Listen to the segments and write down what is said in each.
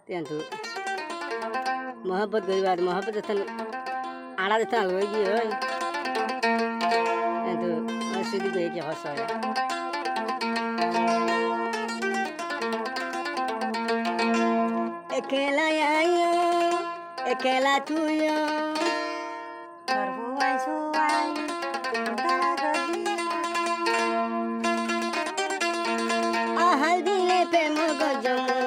tentu mohabbat garibar mohabbat jatan ada jatan alwagi hoy tentu masidi be ki hosoy ekela ayo ekela tuyo Berbuai suai antara gajia ahal dile pe mogo jamu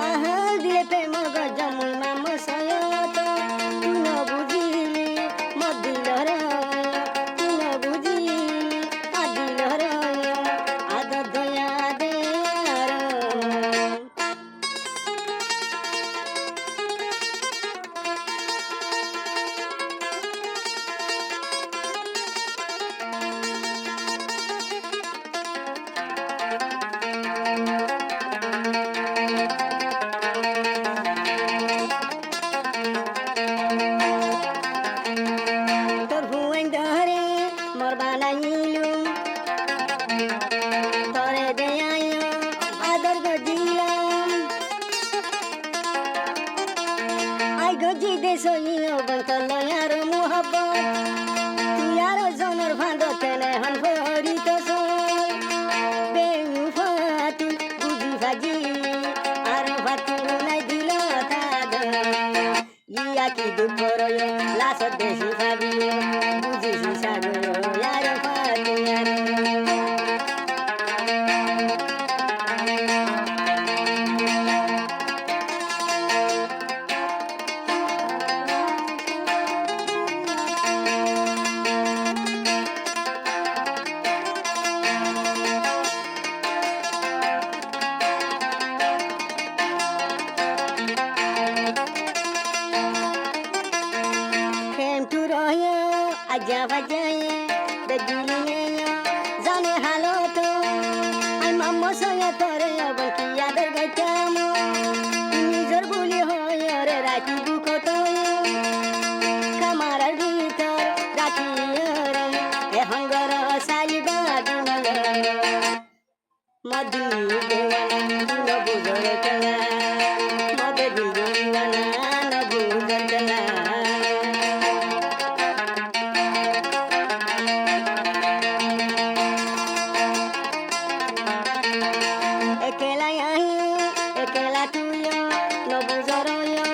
ahal dile pe mogo jamu mamo sayato tu no bujili modilaro tu no bujili adilaro adadaya dearo Tore de ayo adar godilam ay goji de soyo bantalo yaro muhabbat tu yaro zonor phando tene han phori to soy be ufatu buji faji ar fatu nai dilo thada iya ki duporo yo la sodesi fabi buji si sago yaro fatu yaro aja vajaya begininya zane halo to ay mammo soya tore abanki adar gaitamo nijor buli hoya re rati buko to kamarar bhitor rati re e hangara sai badinala madi dewana no bujore kala madi dewana no bujore kala ekela ayo ekela tuyo no bujoro yo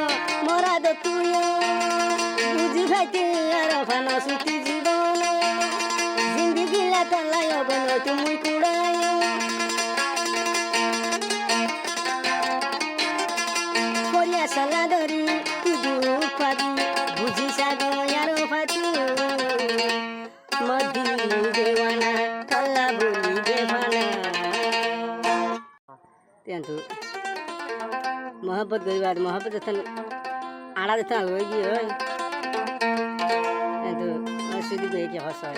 morad tuyo buji bhaite arafano suti jibon zindagi la talayo bano tumi kudayo koria saladori tuju padi buji sago yaro fatu madi dewana kala buli devana tentu mohabbat garibar mohabbat jatan ada jatan alwagi hoy tentu masidi be ki hosoy